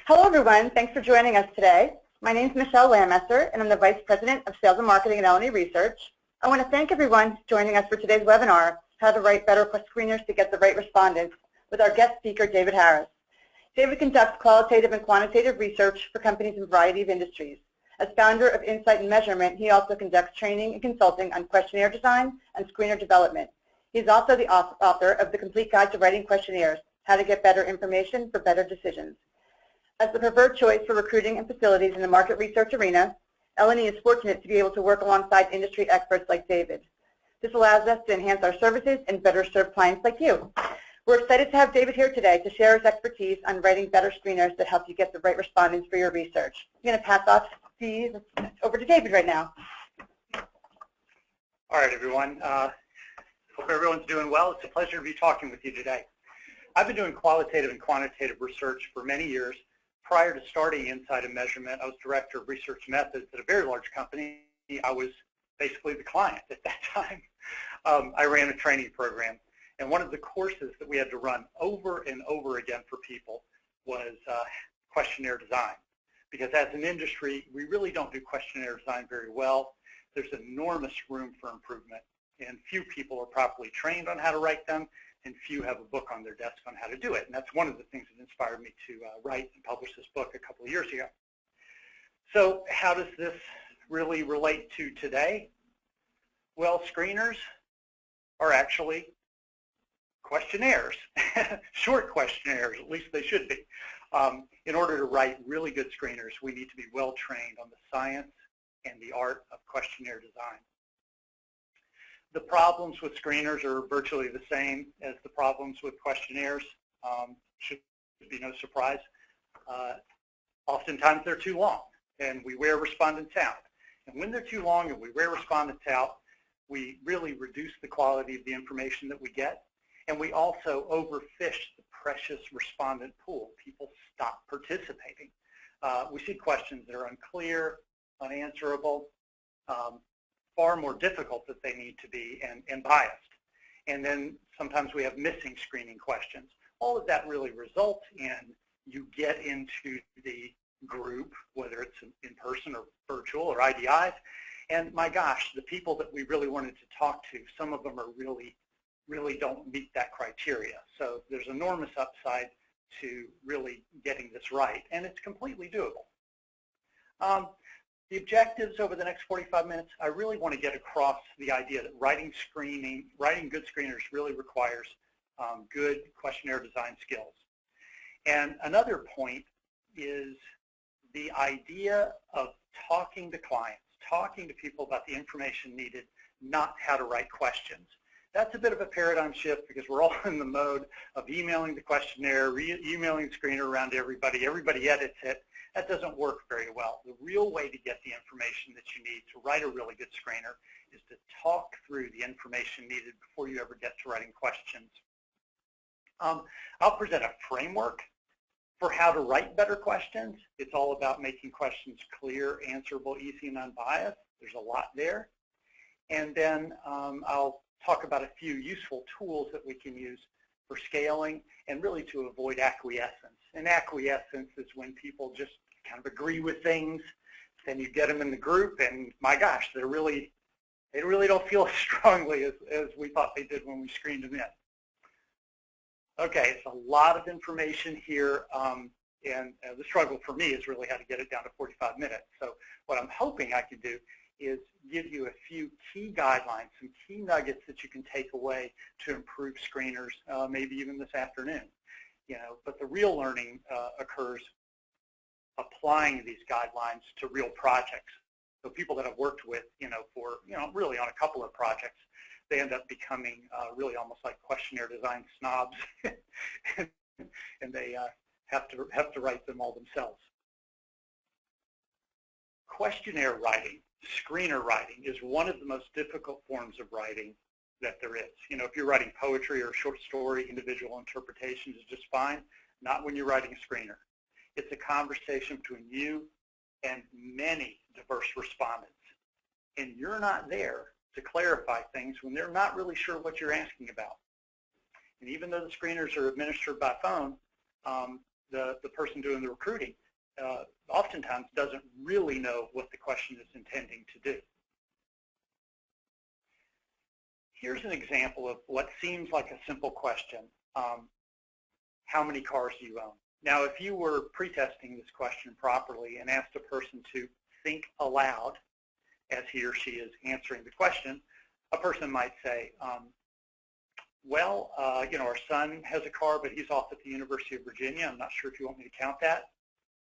Hello, everyone. Thanks for joining us today. My name is Michelle Lamesser, and I'm the Vice President of Sales and Marketing at L&E Research. I want to thank everyone joining us for today's webinar, How to Write Better Screeners to Get the Right Respondents, with our guest speaker, David Harris. David conducts qualitative and quantitative research for companies in a variety of industries. As founder of Insight and Measurement, he also conducts training and consulting on questionnaire design and screener development. He's also the author of The Complete Guide to Writing Questionnaires, How to Get Better Information for Better Decisions. As the preferred choice for recruiting and facilities in the market research arena, L&E is fortunate to be able to work alongside industry experts like David. This allows us to enhance our services and better serve clients like you. We're excited to have David here today to share his expertise on writing better screeners that help you get the right respondents for your research. I'm going to pass off over to David right now. All right, everyone. Hope everyone's doing well. It's a pleasure to be talking with you today. I've been doing qualitative and quantitative research for many years. Prior to starting Insight and Measurement, I was Director of Research Methods at a very large company. I was basically the client at that time. I ran a training program, and one of the courses that we had to run over and over again for people was questionnaire design. Because as an industry, we really don't do questionnaire design very well. There's enormous room for improvement, and few people are properly trained on how to write them, and few have a book on their desk on how to do it. And that's one of the things that inspired me to write and publish this book a couple of years ago. So how does this really relate to today? Well, screeners are actually questionnaires, short questionnaires, at least they should be. In order to write really good screeners, we need to be well trained on the science and the art of questionnaire design. The problems with screeners are virtually the same as the problems with questionnaires. Should be no surprise. Oftentimes they're too long, and we wear respondents out. And when they're too long and we wear respondents out, we really reduce the quality of the information that we get, and we also overfish the precious respondent pool. People stop participating. We see questions that are unclear, unanswerable, far more difficult than they need to be, and biased. And then sometimes we have missing screening questions. All of that really results in you get into the group, whether it's in person or virtual or IDIs, and my gosh, the people that we really wanted to talk to, some of them are really don't meet that criteria. So there's enormous upside to really getting this right, and it's completely doable. The objectives over the next 45 minutes, I really want to get across the idea that writing good screeners really requires good questionnaire design skills. And another point is the idea of talking to clients, talking to people about the information needed, not how to write questions. That's a bit of a paradigm shift because we're all in the mode of emailing the questionnaire, emailing the screener around to everybody. Everybody edits it. That doesn't work very well. The real way to get the information that you need to write a really good screener is to talk through the information needed before you ever get to writing questions. I'll present a framework for how to write better questions. It's all about making questions clear, answerable, easy, and unbiased. There's a lot there. And then I'll talk about a few useful tools that we can use for scaling and really to avoid acquiescence. And acquiescence is when people just kind of agree with things, then you get them in the group, and my gosh, they really don't feel as strongly as we thought they did when we screened them in. Okay, it's a lot of information here, and the struggle for me is really how to get it down to 45 minutes. So what I'm hoping I can do is give you a few key guidelines, some key nuggets that you can take away to improve screeners, maybe even this afternoon. But the real learning occurs applying these guidelines to real projects. So people that I've worked with, for really on a couple of projects, they end up becoming really almost like questionnaire design snobs, and they have to write them all themselves. Questionnaire writing, screener writing, is one of the most difficult forms of writing that there is. If you're writing poetry or short story, individual interpretations is just fine. Not when you're writing a screener. It's a conversation between you and many diverse respondents, and you're not there to clarify things when they're not really sure what you're asking about. And even though the screeners are administered by phone, the person doing the recruiting oftentimes doesn't really know what the question is intending to do. Here's an example of what seems like a simple question. How many cars do you own? Now, if you were pretesting this question properly and asked a person to think aloud as he or she is answering the question, a person might say, well, our son has a car, but he's off at the University of Virginia. I'm not sure if you want me to count that.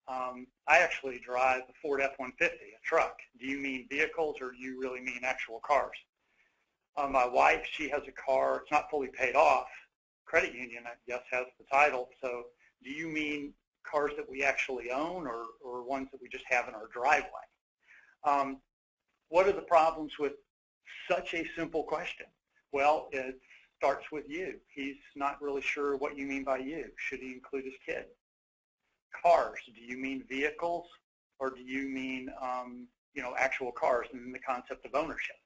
I actually drive a Ford F-150, a truck. Do you mean vehicles, or do you really mean actual cars? My wife, she has a car. It's not fully paid off. Credit union, I guess, has the title. So do you mean cars that we actually own, or ones that we just have in our driveway? What are the problems with such a simple question? Well, it starts with you. He's not really sure what you mean by you. Should he include his kid? Cars, do you mean vehicles, or do you mean actual cars, and then the concept of ownership?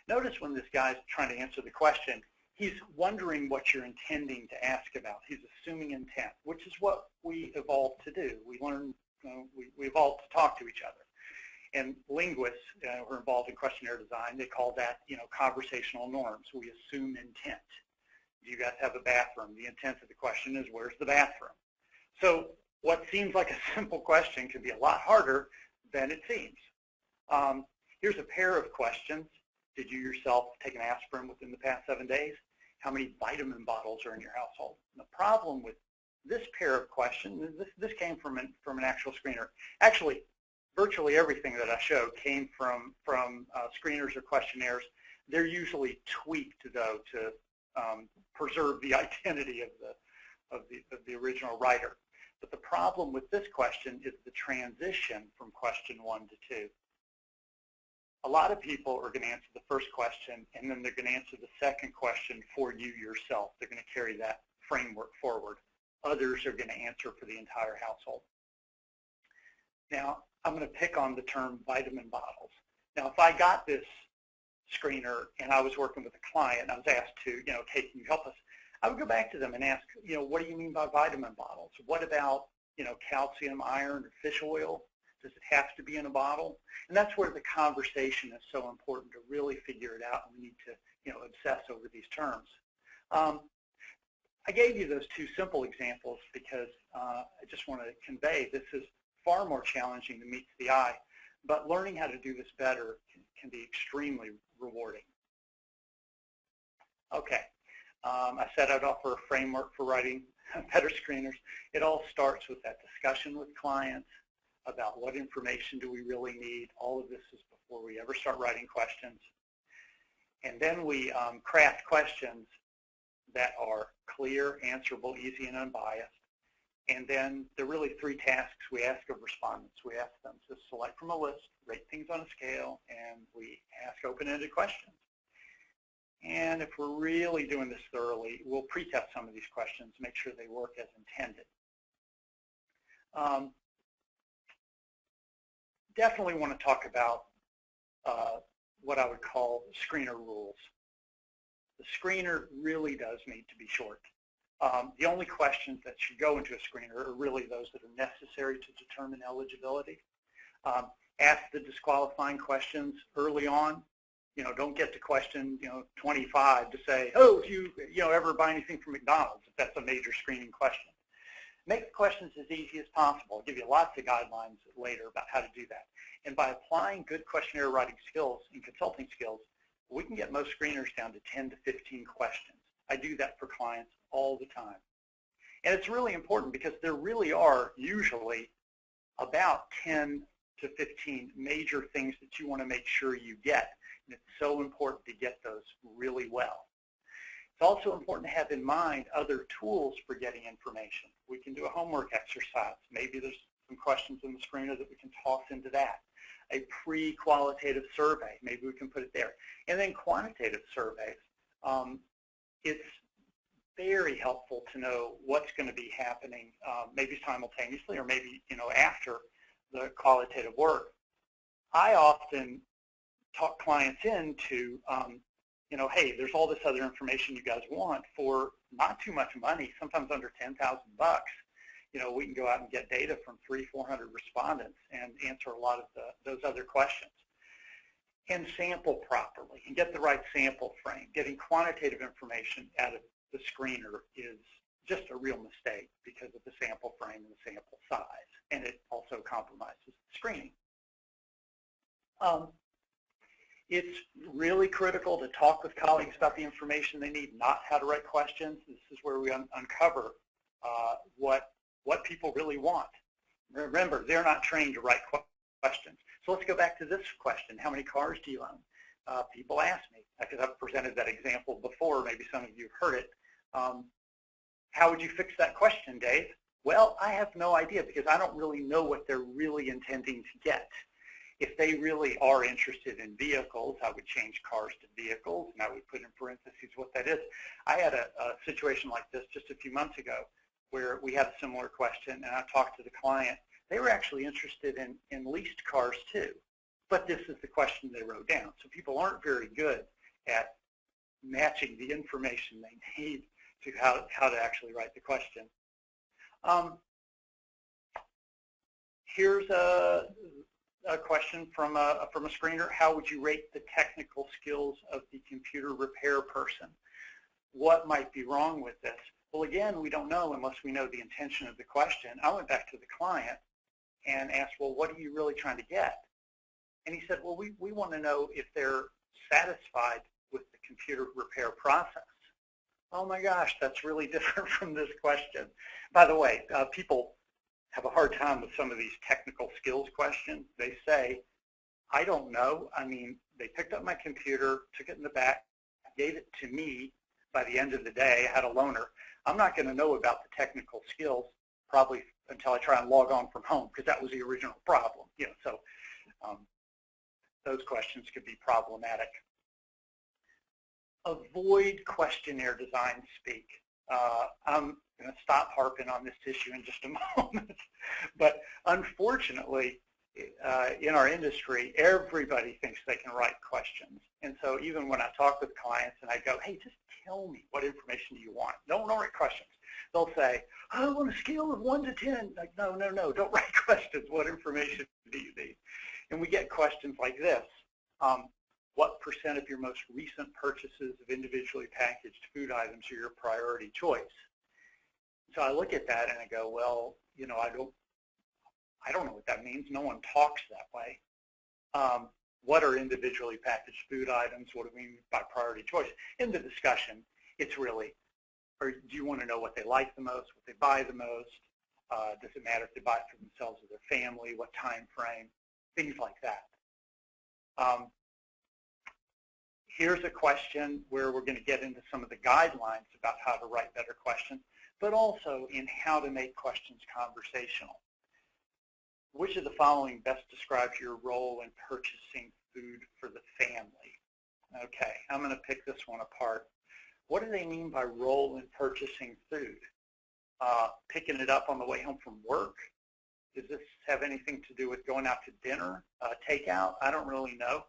Notice when this guy's trying to answer the question, he's wondering what you're intending to ask about. He's assuming intent, which is what we evolved to do. We learn, we evolved to talk to each other. And linguists who are involved in questionnaire design, they call that, conversational norms. We assume intent. Do you guys have a bathroom? The intent of the question is, where's the bathroom? So what seems like a simple question can be a lot harder than it seems. Here's a pair of questions. Did you yourself take an aspirin within the past 7 days? How many vitamin bottles are in your household? And the problem with this pair of questions, this came from an actual screener. Actually, virtually everything that I show came from screeners or questionnaires. They're usually tweaked, though, to preserve the identity of the original writer. But the problem with this question is the transition from question 1 to 2. A lot of people are going to answer the first question, and then they're going to answer the second question for you yourself. They're going to carry that framework forward. Others are going to answer for the entire household. Now, I'm going to pick on the term vitamin bottles. Now, if I got this screener and I was working with a client and I was asked to, Kate, can you help us? I would go back to them and ask, what do you mean by vitamin bottles? What about, calcium, iron, or fish oil? Does it have to be in a bottle? And that's where the conversation is so important to really figure it out. And we need to, obsess over these terms. I gave you those two simple examples because I just want to convey this is far more challenging than meets the eye, but learning how to do this better can be extremely rewarding. Okay, I said I'd offer a framework for writing better screeners. It all starts with that discussion with clients about what information do we really need. All of this is before we ever start writing questions. And then we craft questions that are clear, answerable, easy, and unbiased. And then there are really 3 tasks we ask of respondents. We ask them to select from a list, rate things on a scale, and we ask open-ended questions. And if we're really doing this thoroughly, we'll pretest some of these questions to make sure they work as intended. Definitely want to talk about what I would call screener rules. The screener really does need to be short. The only questions that should go into a screener are really those that are necessary to determine eligibility. Ask the disqualifying questions early on. Don't get to question 25 to say, oh, do you ever buy anything from McDonald's, if that's a major screening question. Make the questions as easy as possible. I'll give you lots of guidelines later about how to do that. And by applying good questionnaire writing skills and consulting skills, we can get most screeners down to 10 to 15 questions. I do that for clients all the time. And it's really important because there really are usually about 10 to 15 major things that you want to make sure you get. And it's so important to get those really well. It's also important to have in mind other tools for getting information. We can do a homework exercise. Maybe there's some questions in the screener that we can toss into that. A pre-qualitative survey, maybe we can put it there. And then quantitative surveys. It's very helpful to know what's going to be happening, maybe simultaneously or maybe after the qualitative work. I often talk clients into hey, there's all this other information you guys want for not too much money, sometimes under $10,000 bucks. we can go out and get data from 300-400 respondents and answer a lot of those other questions. And sample properly and get the right sample frame. Getting quantitative information out of the screener is just a real mistake because of the sample frame and the sample size, and it also compromises screening. It's really critical to talk with colleagues about the information they need, not how to write questions. This is where we uncover what people really want. Remember, they're not trained to write questions. So let's go back to this question. How many cars do you own? People ask me, because I've presented that example before, maybe some of you have heard it. How would you fix that question, Dave? Well, I have no idea because I don't really know what they're really intending to get. If they really are interested in vehicles, I would change cars to vehicles, and I would put in parentheses what that is. I had a situation like this just a few months ago where we had a similar question, and I talked to the client. They were actually interested in leased cars too, but this is the question they wrote down. So people aren't very good at matching the information they need to how to actually write the question. Here's a question from a screener. How would you rate the technical skills of the computer repair person? What might be wrong with this? Well, again, we don't know unless we know the intention of the question. I went back to the client and asked, well, what are you really trying to get? And he said, well, we want to know if they're satisfied with the computer repair process. Oh my gosh, that's really different from this question. By the way, people have a hard time with some of these technical skills questions. They say, I don't know. I mean, they picked up my computer, took it in the back, gave it to me. By the end of the day, I had a loaner. I'm not going to know about the technical skills probably until I try and log on from home, because that was the original problem. So those questions could be problematic. Avoid questionnaire design speak. I'm going to stop harping on this issue in just a moment, but unfortunately, in our industry, everybody thinks they can write questions. And so even when I talk with clients and I go, hey, just tell me what information do you want? Don't write questions. They'll say, oh, on a scale of 1 to 10. Like, no, don't write questions. What information do you need? And we get questions like this. What % of your most recent purchases of individually packaged food items are your priority choice? So I look at that and I go, well, I don't know what that means. No one talks that way. What are individually packaged food items? What do we mean by priority choice? In the discussion, it's really, or do you want to know what they like the most, what they buy the most? Does it matter if they buy it for themselves or their family? What time frame? Things like that. Here's a question where we're going to get into some of the guidelines about how to write better questions, but also in how to make questions conversational. Which of the following best describes your role in purchasing food for the family? Okay, I'm going to pick this one apart. What do they mean by role in purchasing food? Picking it up on the way home from work? Does this have anything to do with going out to dinner, takeout? I don't really know.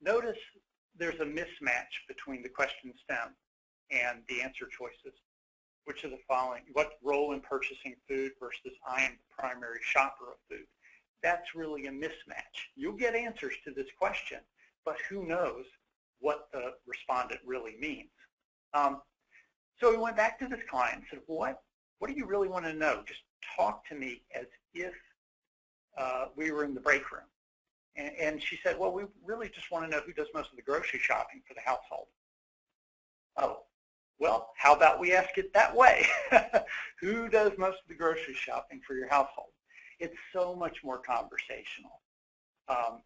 Notice there's a mismatch between the question stem and the answer choices. Which of the following, what role in purchasing food versus I am the primary shopper of food? That's really a mismatch. You'll get answers to this question, but who knows what the respondent really means. So we went back to this client and said, what do you really want to know? Just talk to me as if we were in the break room. And she said, well, we really just want to know who does most of the grocery shopping for the household. Oh. Well, how about we ask it that way? Who does most of the grocery shopping for your household? It's so much more conversational.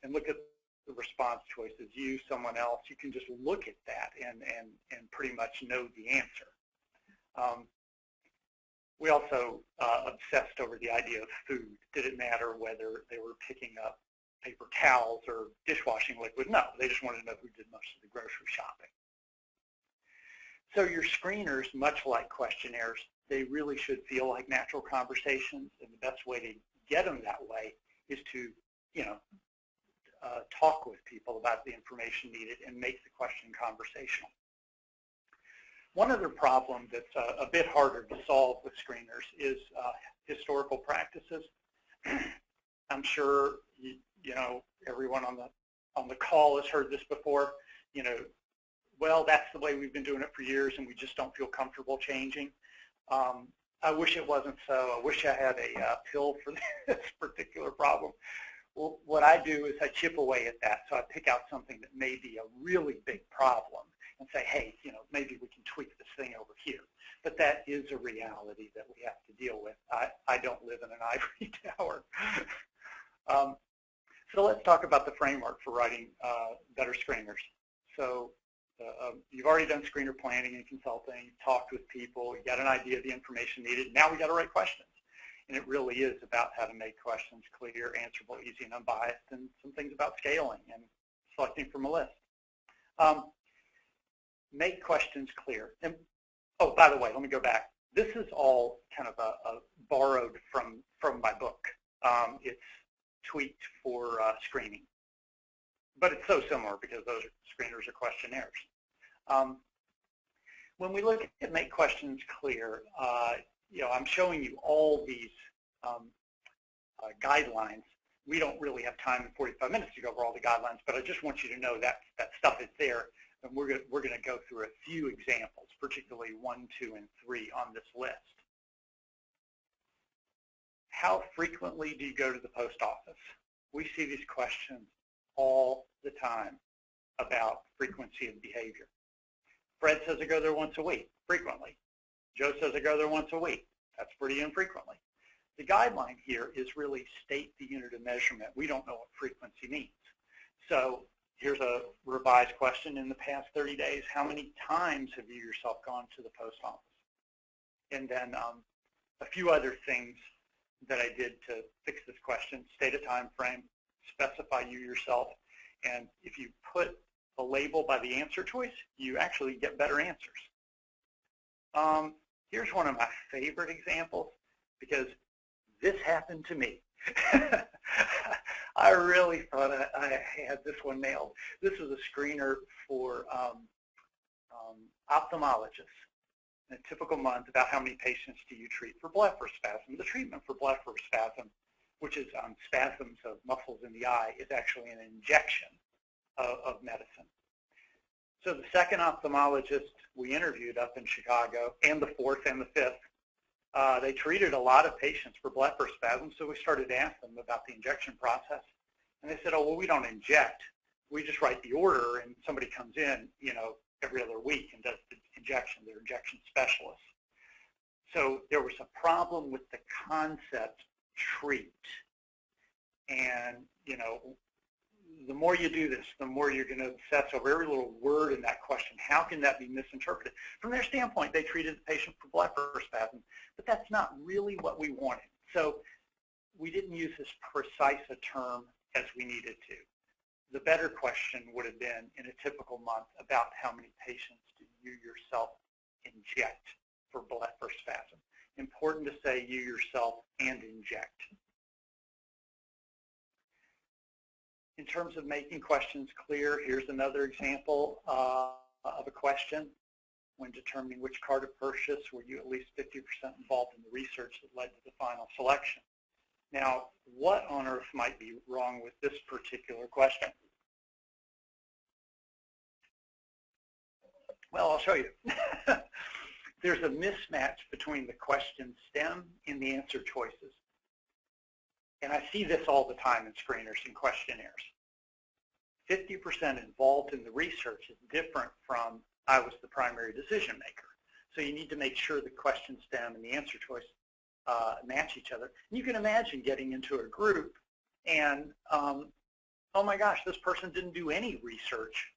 And look at the response choices, you, someone else. You can just look at that and pretty much know the answer. We also obsessed over the idea of food. Did it matter whether they were picking up paper towels or dishwashing liquid? No, they just wanted to know who did most of the grocery shopping. So your screeners, much like questionnaires, they really should feel like natural conversations, and the best way to get them that way is to, talk with people about the information needed and make the question conversational. One other problem that's a bit harder to solve with screeners is historical practices. I'm sure you know everyone on the call has heard this before. You know, well, that's the way we've been doing it for years, and we just don't feel comfortable changing. I wish it wasn't so. I wish I had a pill for this particular problem. Well, what I do is I chip away at that. So I pick out something that may be a really big problem and say, hey, you know, maybe we can tweak this thing over here. But that is a reality that we have to deal with. I don't live in an ivory tower. So let's talk about the framework for writing better screeners. So you've already done screener planning and consulting, you've talked with people, you got an idea of the information needed. Now we got to write questions. And it really is about how to make questions clear, answerable, easy, and unbiased, and some things about scaling and selecting from a list. Make questions clear. And, oh, by the way, let me go back. This is all kind of a borrowed from my book. It's tweaked for screening. But it's so similar because those screeners are questionnaires. When we look at make questions clear, you know, I'm showing you all these guidelines. We don't really have time in 45 minutes to go over all the guidelines, but I just want you to know that that stuff is there, and we're going to go through a few examples, particularly 1, 2, and 3 on this list. How frequently do you go to the post office? We see these questions all the time about frequency of behavior. Fred says I go there once a week, frequently. Joe says I go there once a week. That's pretty infrequently. The guideline here is really state the unit of measurement. We don't know what frequency means. So here's a revised question. In the past 30 days, how many times have you yourself gone to the post office? And then a few other things that I did to fix this question: state a time frame, specify you yourself, and if you put a label by the answer choice, you actually get better answers. Here's one of my favorite examples, because this happened to me. I really thought I had this one nailed. This was a screener for ophthalmologists. In a typical month, about how many patients do you treat for blepharospasm? The treatment for blepharospasm, which is spasms of muscles in the eye, is actually an injection of medicine. So the second ophthalmologist we interviewed up in Chicago, and the fourth and the fifth, they treated a lot of patients for blepharospasm, so we started to ask them about the injection process. And they said, oh, well, we don't inject. We just write the order, and somebody comes in, you know, every other week and does the injection. They're injection specialists. So there was a problem with the concept treat. And, you know, the more you do this, the more you're going to obsess over every little word in that question. How can that be misinterpreted? From their standpoint, they treated the patient for blepharospasm, but that's not really what we wanted. So we didn't use as precise a term as we needed to. The better question would have been, in a typical month, about how many patients do you yourself inject for blepharospasm. Important to say you yourself and inject. In terms of making questions clear, here's another example of a question. When determining which car to purchase, were you at least 50% involved in the research that led to the final selection? Now, what on earth might be wrong with this particular question? Well, I'll show you. There's a mismatch between the question stem and the answer choices. And I see this all the time in screeners and questionnaires. 50% involved in the research is different from I was the primary decision maker. So you need to make sure the question stem and the answer choice match each other. And you can imagine getting into a group and, oh my gosh, this person didn't do any research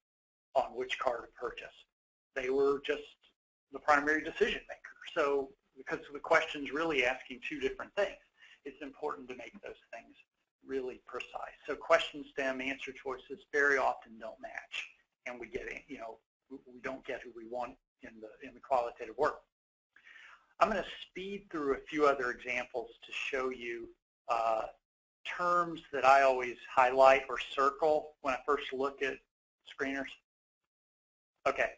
on which car to purchase. They were just the primary decision maker. So because the question's really asking two different things, it's important to make those things really precise. So question stem, answer choices very often don't match, and we get, you know, we don't get who we want in the qualitative work. I'm going to speed through a few other examples to show you terms that I always highlight or circle when I first look at screeners. Okay,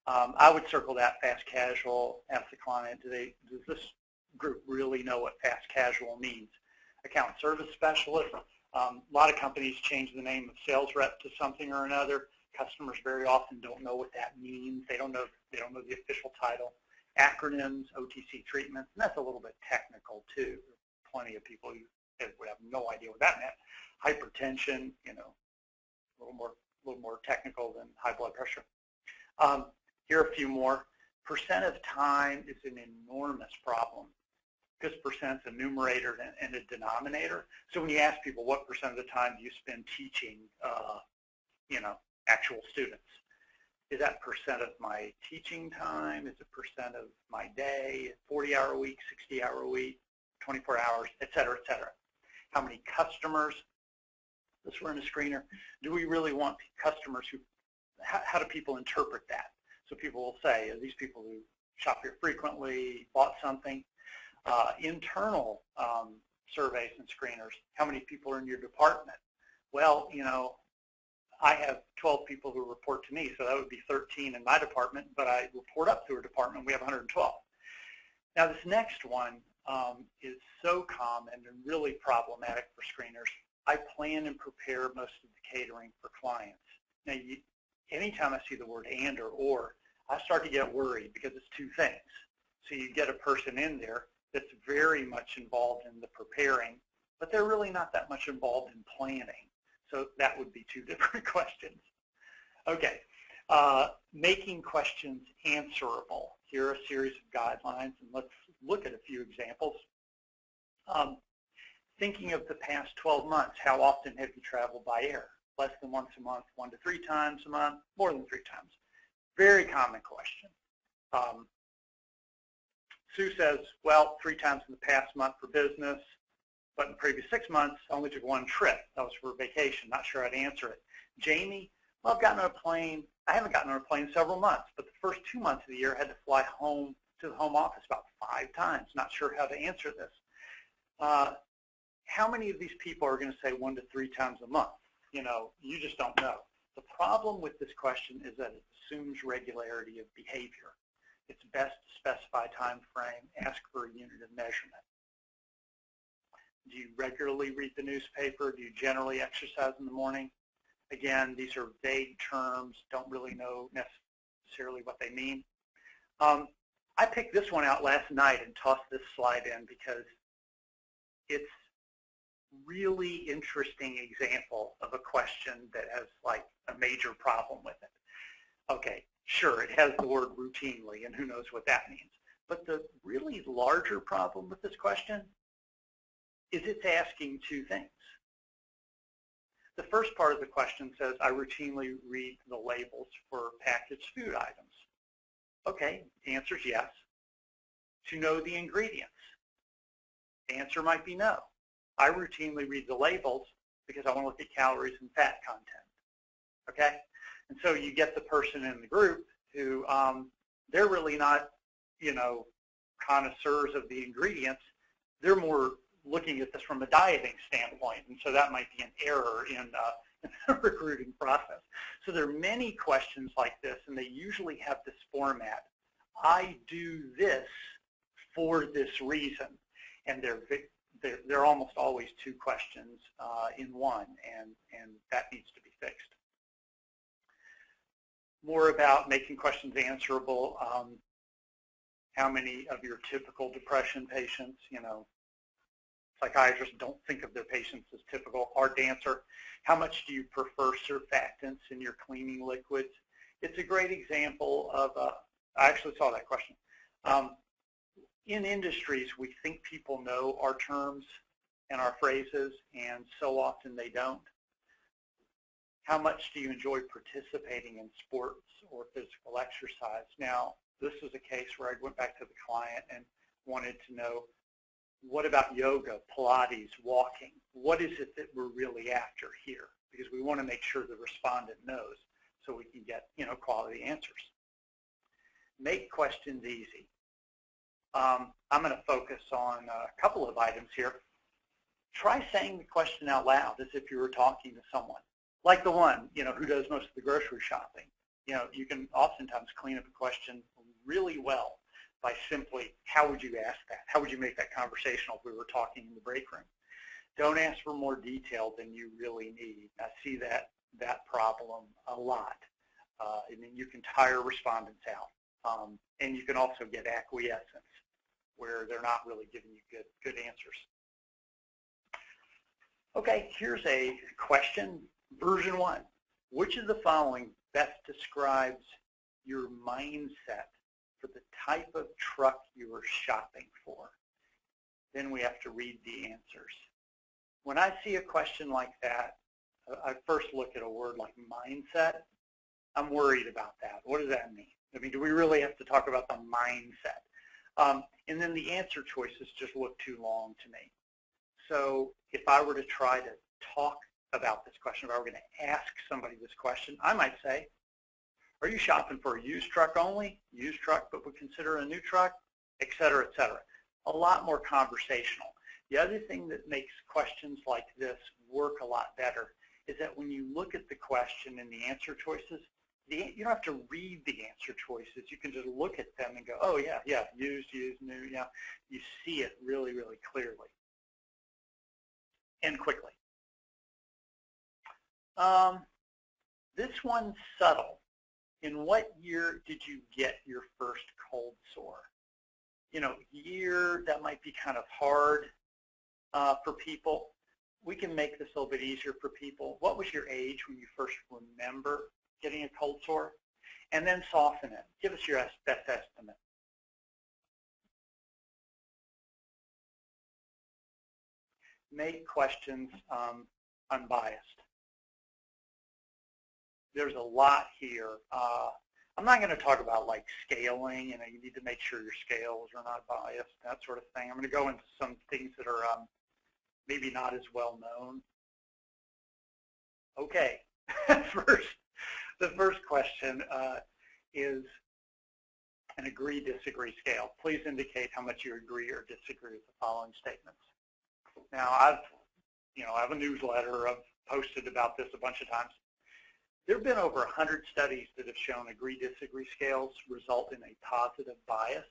I would circle that fast casual, ask the client, does this group really know what fast casual means? Account service specialist, a lot of companies change the name of sales rep to something or another. Customers very often don't know what that means. They don't know the official title. Acronyms, OTC treatments, and that's a little bit technical too. Plenty of people who would have no idea what that meant. Hypertension, a little more technical than high blood pressure. Here are a few more. Percent of time is an enormous problem because percent's a numerator and a denominator. So when you ask people what percent of the time do you spend teaching, actual students, is that percent of my teaching time? Is it percent of my day? 40-hour a week, 60-hour a week, 24 hours, et cetera, et cetera. How many customers? This we're in a screener. Do we really want customers who? How do people interpret that? So people will say, are these people who shop here frequently, bought something? Internal surveys and screeners, how many people are in your department? Well, I have 12 people who report to me, so that would be 13 in my department, but I report up through a department, we have 112. Now this next one is so common and really problematic for screeners. I plan and prepare most of the catering for clients. Now, anytime I see the word and or, I start to get worried because it's two things. So you get a person in there that's very much involved in the preparing, but they're really not that much involved in planning. So that would be two different questions. Okay, making questions answerable. Here are a series of guidelines, and let's look at a few examples. Thinking of the past 12 months, how often have you traveled by air? Less than once a month, 1 to 3 times a month, more than 3 times. Very common question. Sue says, well, 3 times in the past month for business, but in the previous 6 months, I only took 1 trip. That was for vacation. Not sure I'd answer it. Jamie, well, I've gotten on a plane. I haven't gotten on a plane in several months, but the first 2 months of the year, I had to fly home to the home office about 5 times. Not sure how to answer this. How many of these people are going to say 1 to 3 times a month? You just don't know. The problem with this question is that it assumes regularity of behavior. It's best to specify time frame, ask for a unit of measurement. Do you regularly read the newspaper? Do you generally exercise in the morning? Again, these are vague terms, don't really know necessarily what they mean. I picked this one out last night and tossed this slide in because it's really interesting example of a question that has like a major problem with it. Okay, sure, it has the word routinely, and who knows what that means. But the really larger problem with this question is it's asking 2 things. The first part of the question says, I routinely read the labels for packaged food items. Okay, the answer is yes. To know the ingredients, the answer might be no. I routinely read the labels because I want to look at calories and fat content. Okay? And so you get the person in the group who, they're really not, connoisseurs of the ingredients. They're more looking at this from a dieting standpoint, and so that might be an error in the recruiting process. So there are many questions like this, and they usually have this format. I do this for this reason, and they're almost always 2 questions in one, and that needs to be fixed. More about making questions answerable. How many of your typical depression patients, psychiatrists don't think of their patients as typical. Hard to answer. How much do you prefer surfactants in your cleaning liquids? It's a great example of, I actually saw that question. In industries, we think people know our terms and our phrases, and so often they don't. How much do you enjoy participating in sports or physical exercise? Now, this is a case where I went back to the client and wanted to know, what about yoga, Pilates, walking? What is it that we're really after here? Because we want to make sure the respondent knows so we can get, quality answers. Make questions easy. I'm going to focus on a couple of items here. Try saying the question out loud as if you were talking to someone. Like the one, who does most of the grocery shopping? you can oftentimes clean up a question really well by simply, how would you ask that? How would you make that conversational if we were talking in the break room? Don't ask for more detail than you really need. I see that problem a lot. And then you can tire respondents out. And you can also get acquiescence, where they're not really giving you good answers. Okay, here's a question, version 1. Which of the following best describes your mindset for the type of truck you are shopping for? Then we have to read the answers. When I see a question like that, I first look at a word like mindset. I'm worried about that. What does that mean? I mean, do we really have to talk about the mindset? And then the answer choices just look too long to me. So if I were to try to talk about this question, if I were going to ask somebody this question, I might say, are you shopping for a used truck only? Used truck, but would consider a new truck, et cetera, et cetera. A lot more conversational. The other thing that makes questions like this work a lot better is that when you look at the question and the answer choices, you don't have to read the answer choices. You can just look at them and go, oh, yeah, used, new, yeah. You see it really, really clearly and quickly. This one's subtle. In what year did you get your first cold sore? Year, that might be kind of hard for people. We can make this a little bit easier for people. What was your age when you first remember getting a cold sore? And then soften it. Give us your best estimate. Make questions unbiased. There's a lot here. I'm not going to talk about like scaling, you need to make sure your scales are not biased, that sort of thing. I'm going to go into some things that are maybe not as well known. Okay, the first question is an agree-disagree scale. Please indicate how much you agree or disagree with the following statements. Now, I have a newsletter. I've posted about this a bunch of times. There have been over 100 studies that have shown agree-disagree scales result in a positive bias.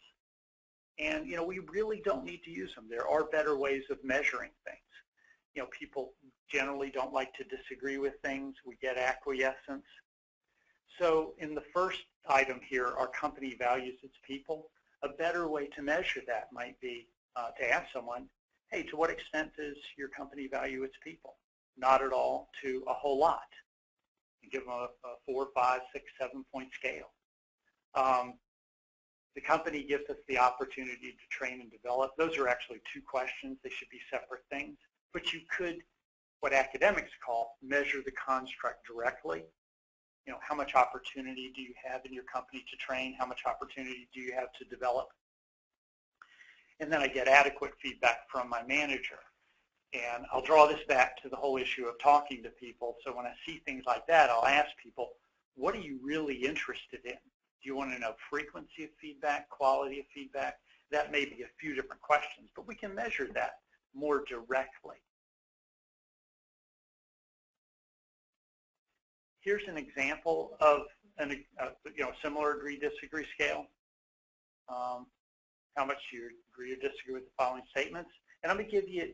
And, we really don't need to use them. There are better ways of measuring things. People generally don't like to disagree with things. We get acquiescence. So in the first item here, our company values its people. A better way to measure that might be to ask someone, hey, to what extent does your company value its people? Not at all to a whole lot. And give them a 4, 5, 6, 7-point scale. The company gives us the opportunity to train and develop. Those are actually 2 questions. They should be separate things. But you could, what academics call, measure the construct directly. How much opportunity do you have in your company to train? How much opportunity do you have to develop? And then I get adequate feedback from my manager. And I'll draw this back to the whole issue of talking to people. So when I see things like that, I'll ask people, what are you really interested in? Do you want to know frequency of feedback, quality of feedback? That may be a few different questions, but we can measure that more directly. Here's an example of a similar agree-disagree scale. How much you agree or disagree with the following statements. And I'm going to give you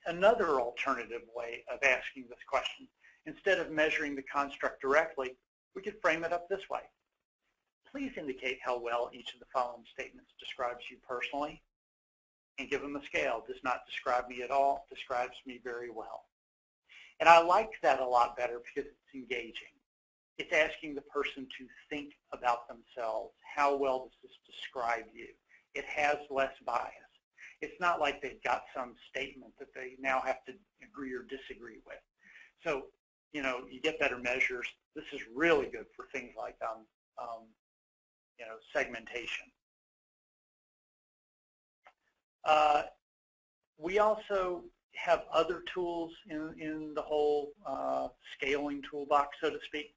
another alternative way of asking this question. Instead of measuring the construct directly, we could frame it up this way. Please indicate how well each of the following statements describes you personally, and give them a scale. Does not describe me at all, describes me very well. And I like that a lot better because it's engaging. It's asking the person to think about themselves. How well does this describe you? It has less bias. It's not like they've got some statement that they now have to agree or disagree with. So, you get better measures. This is really good for things like, segmentation. We also have other tools in the whole scaling toolbox, so to speak.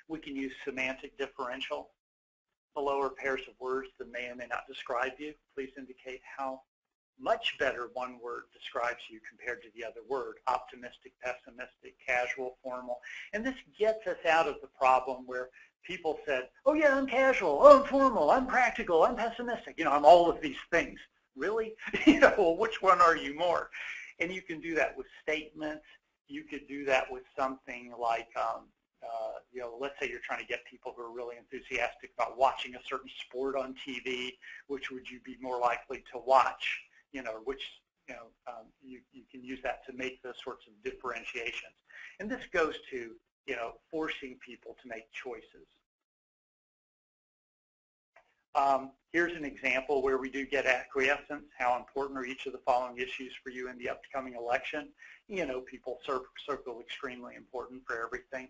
We can use Semantic Differential. Below are pairs of words that may or may not describe you. Please indicate how much better one word describes you compared to the other word: optimistic, pessimistic, casual, formal. And this gets us out of the problem where people said, oh yeah, I'm casual, oh, I'm formal, I'm practical, I'm pessimistic, you know, I'm all of these things. Really? You know, well, which one are you more? And you can do that with statements. You could do that with something like, you know, let's say you're trying to get people who are really enthusiastic about watching a certain sport on TV. Which would you be more likely to watch? You know, which, you know, you can use that to make those sorts of differentiations. And this goes to, you know, forcing people to make choices. Here's an example where we do get acquiescence. How important are each of the following issues for you in the upcoming election? You know, people circle extremely important for everything.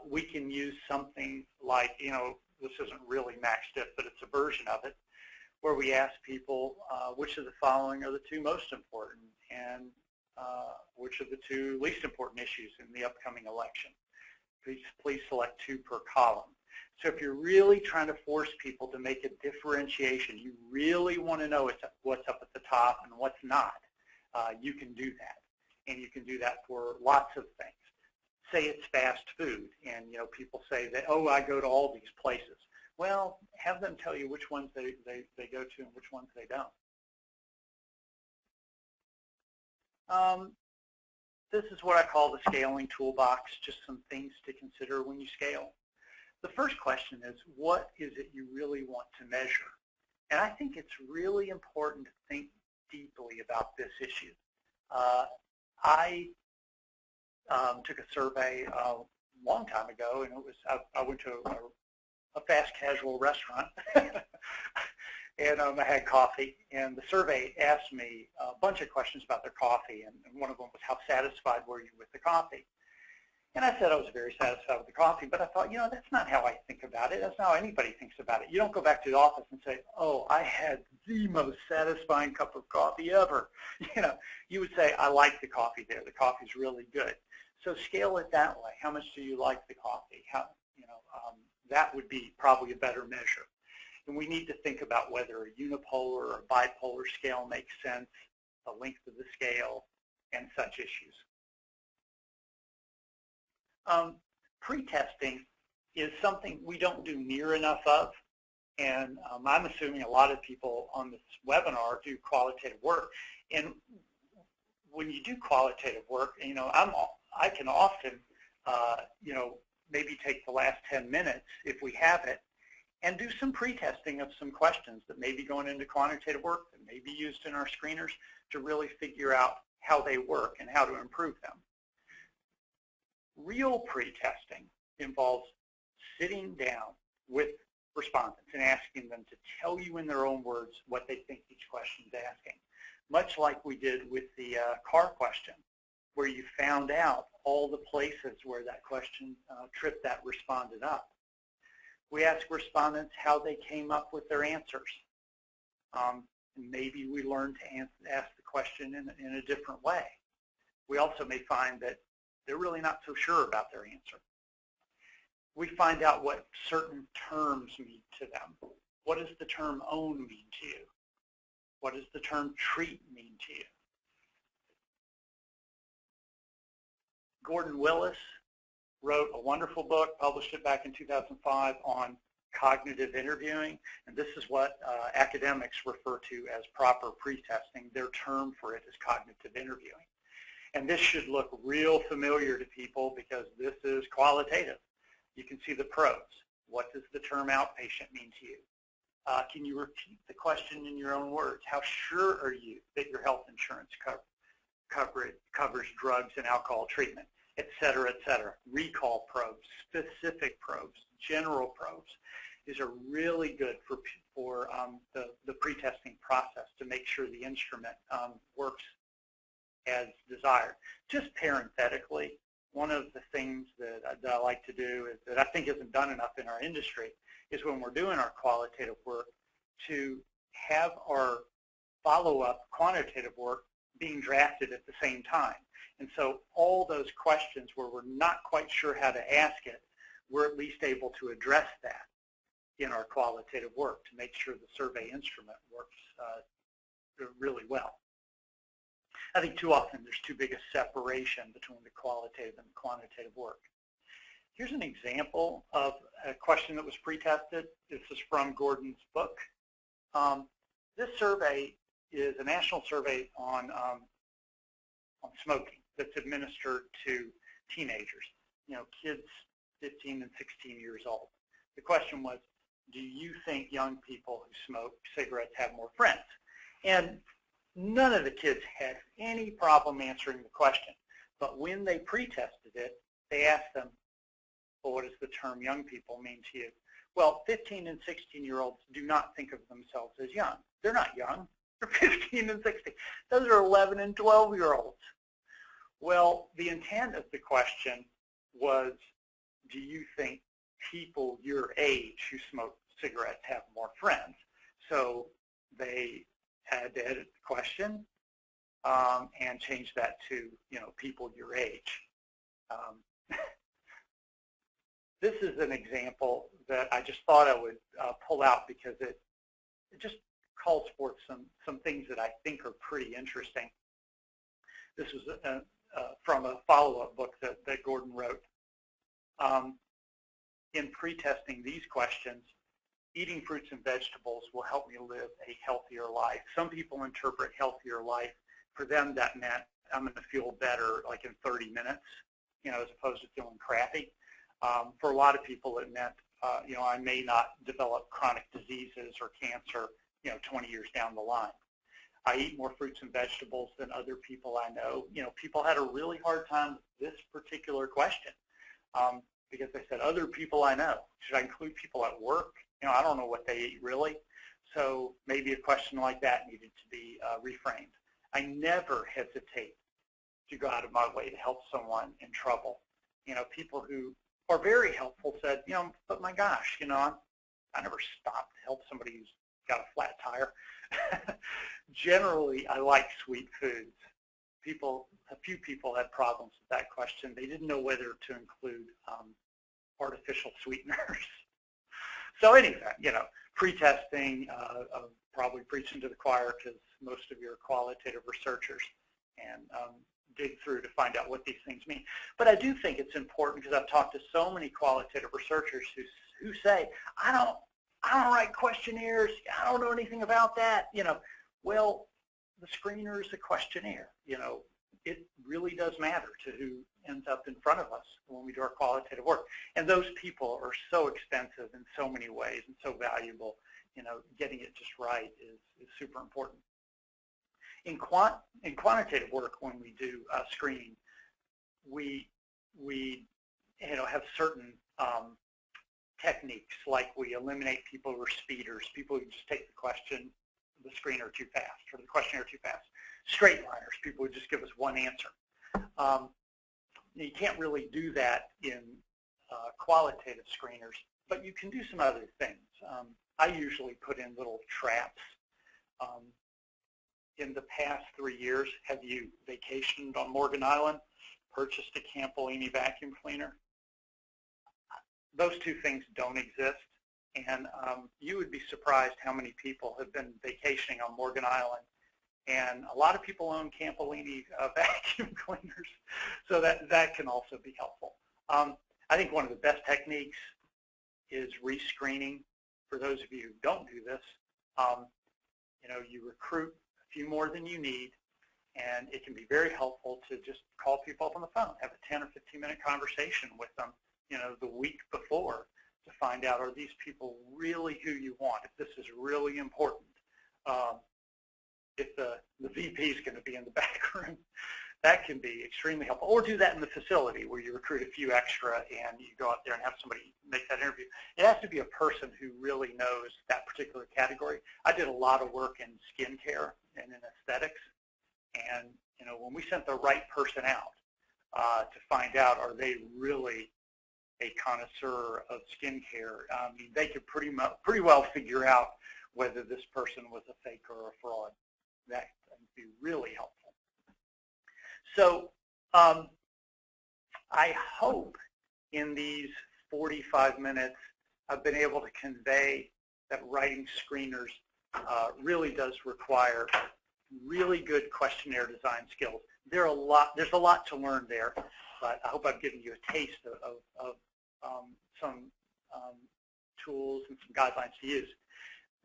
We can use something like, you know, this isn't really max diff, but it's a version of it, where we ask people which of the following are the two most important, and which are the two least important issues in the upcoming election. Please select two per column. So if you're really trying to force people to make a differentiation, you really want to know what's up at the top and what's not, you can do that. And you can do that for lots of things. Say it's fast food, and you know, people say that, oh, I go to all these places. Well, have them tell you which ones they go to and which ones they don't. This is what I call the scaling toolbox, just some things to consider when you scale. The first question is, what is it you really want to measure? And I think it's really important to think deeply about this issue. I took a survey a long time ago, and it was I went to a fast casual restaurant, and I had coffee, and the survey asked me a bunch of questions about their coffee, and one of them was, how satisfied were you with the coffee? And I said I was very satisfied with the coffee, but I thought, you know, that's not how I think about it. That's not how anybody thinks about it. You don't go back to the office and say, oh, I had the most satisfying cup of coffee ever. You know, you would say, I like the coffee there. The coffee's really good. So scale it that way. How much do you like the coffee? How, you know, that would be probably a better measure. And we need to think about whether a unipolar or a bipolar scale makes sense, the length of the scale, and such issues. Pretesting is something we don't do near enough of, and I'm assuming a lot of people on this webinar do qualitative work. And when you do qualitative work, you know, I can often, you know, maybe take the last 10 minutes if we have it, and do some pretesting of some questions that may be going into quantitative work that may be used in our screeners to really figure out how they work and how to improve them. Real pretesting involves sitting down with respondents and asking them to tell you in their own words what they think each question is asking, much like we did with the car question, where you found out all the places where that question tripped that respondent up. We asked respondents how they came up with their answers. And maybe we learned to ask the question in a different way. We also may find that they're really not so sure about their answer. We find out what certain terms mean to them. What does the term own mean to you? What does the term treat mean to you? Gordon Willis wrote a wonderful book, published it back in 2005, on cognitive interviewing, and this is what academics refer to as proper pretesting. Their term for it is cognitive interviewing. And this should look real familiar to people because this is qualitative. You can see the pros. What does the term outpatient mean to you? Can you repeat the question in your own words? How sure are you that your health insurance covers drugs and alcohol treatment, et cetera, et cetera? Recall probes, specific probes, general probes. These are really good for the pretesting process to make sure the instrument works as desired. Just parenthetically, one of the things that I like to do is, that I think isn't done enough in our industry, is when we're doing our qualitative work to have our follow-up quantitative work being drafted at the same time. And so all those questions where we're not quite sure how to ask it, we're at least able to address that in our qualitative work to make sure the survey instrument works really well. I think too often there's too big a separation between the qualitative and the quantitative work. Here's an example of a question that was pre-tested. This is from Gordon's book. This survey is a national survey on smoking that's administered to teenagers, kids 15 and 16 years old. The question was, do you think young people who smoke cigarettes have more friends? And none of the kids had any problem answering the question. But when they pre-tested it, they asked them, well, what does the term young people mean to you? Well, 15 and 16-year-olds do not think of themselves as young. They're not young. They're 15 and 16. Those are 11 and 12-year-olds. Well, the intent of the question was, do you think people your age who smoke cigarettes have more friends? So they had to edit the question and change that to, people your age. This is an example that I just thought I would pull out because it just calls forth some things that I think are pretty interesting. This was from a follow-up book that Gordon wrote. In pre-testing these questions, eating fruits and vegetables will help me live a healthier life. Some people interpret healthier life. For them, that meant I'm going to feel better like in 30 minutes, as opposed to feeling crappy. For a lot of people, it meant, I may not develop chronic diseases or cancer, 20 years down the line. I eat more fruits and vegetables than other people I know. People had a really hard time with this particular question because they said, other people I know. Should I include people at work? I don't know what they eat really. So maybe a question like that needed to be reframed. I never hesitate to go out of my way to help someone in trouble. People who are very helpful said, but my gosh, I never stopped to help somebody who's got a flat tire. Generally, I like sweet foods. A few people had problems with that question. They didn't know whether to include artificial sweeteners. So anyway, pre-testing, probably preaching to the choir because most of you are qualitative researchers and dig through to find out what these things mean. But I do think it's important because I've talked to so many qualitative researchers who say, I don't write questionnaires. I don't know anything about that. Well, the screener is a questionnaire. It really does matter to who ends up in front of us when we do our qualitative work. And those people are so extensive in so many ways and so valuable. Getting it just right is super important. In quantitative work, when we do screening, we have certain techniques, like we eliminate people who are speeders, people who just take the screener too fast, or the questionnaire too fast. Straight liners, people who just give us one answer. You can't really do that in qualitative screeners, but you can do some other things. I usually put in little traps. In the past 3 years, have you vacationed on Morgan Island, purchased a Campolini vacuum cleaner? Those two things don't exist, and you would be surprised how many people have been vacationing on Morgan Island, and a lot of people own Campolini vacuum cleaners, so that can also be helpful. I think one of the best techniques is rescreening. For those of you who don't do this, you recruit a few more than you need, and it can be very helpful to just call people up on the phone, have a 10 or 15-minute conversation with them, the week before, to find out, are these people really who you want? If this is really important, if the VP is going to be in the back room, that can be extremely helpful. Or do that in the facility where you recruit a few extra and you go out there and have somebody make that interview. It has to be a person who really knows that particular category. I did a lot of work in skincare and in aesthetics, and when we sent the right person out to find out, are they really a connoisseur of skincare, they could pretty well figure out whether this person was a fake or a fraud. That would be really helpful. So I hope in these 45 minutes I've been able to convey that writing screeners really does require really good questionnaire design skills. There's a lot to learn there, but I hope I've given you a taste of some tools and some guidelines to use.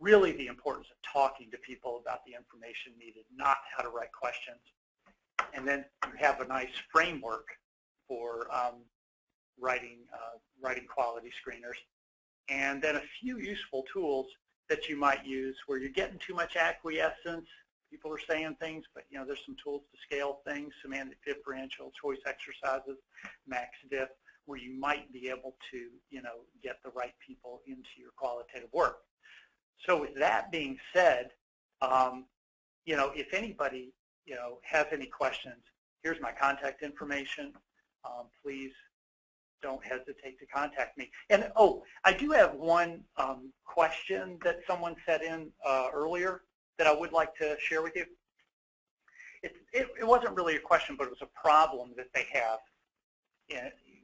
Really the importance of talking to people about the information needed, not how to write questions. And then you have a nice framework for writing quality screeners. And then a few useful tools that you might use where you're getting too much acquiescence. People are saying things, but there's some tools to scale things, semantic differential, choice exercises, max diff, where you might be able to, get the right people into your qualitative work. So with that being said, if anybody, has any questions, here's my contact information. Please don't hesitate to contact me. And I do have one question that someone sent in earlier that I would like to share with you. It wasn't really a question, but it was a problem that they have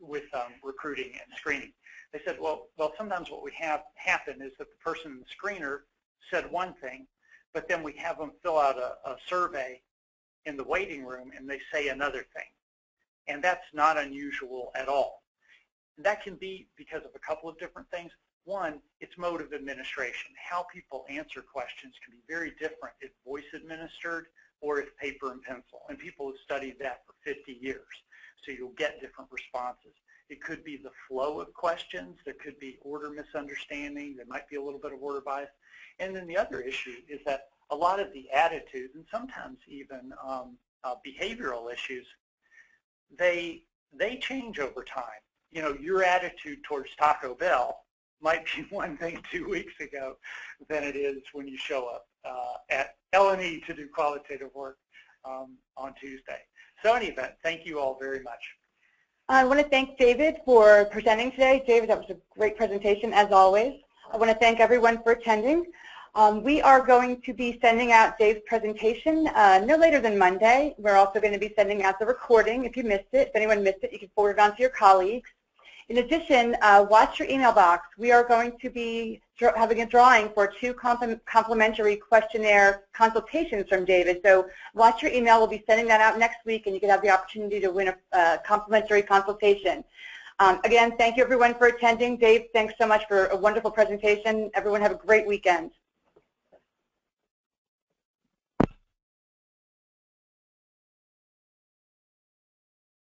with recruiting and screening. They said, well, sometimes what we have happen is that the person in the screener said one thing, but then we have them fill out a survey in the waiting room and they say another thing. And that's not unusual at all. That can be because of a couple of different things. One, it's mode of administration. How people answer questions can be very different if voice administered or if paper and pencil. And people have studied that for 50 years. So you'll get different responses. It could be the flow of questions. There could be order misunderstanding. There might be a little bit of order bias. And then the other issue is that a lot of the attitudes and sometimes even behavioral issues, they change over time. Your attitude towards Taco Bell might be one thing 2 weeks ago than it is when you show up at L&E to do qualitative work on Tuesday. So in any event, thank you all very much. I want to thank David for presenting today. David, that was a great presentation as always. I want to thank everyone for attending. We are going to be sending out Dave's presentation no later than Monday. We're also going to be sending out the recording if you missed it. If anyone missed it, you can forward it on to your colleagues. In addition, watch your email box. We are going to be having a drawing for 2 complimentary questionnaire consultations from David. So watch your email. We'll be sending that out next week, and you can have the opportunity to win a complimentary consultation. Again, thank you everyone for attending. Dave, thanks so much for a wonderful presentation. Everyone have a great weekend.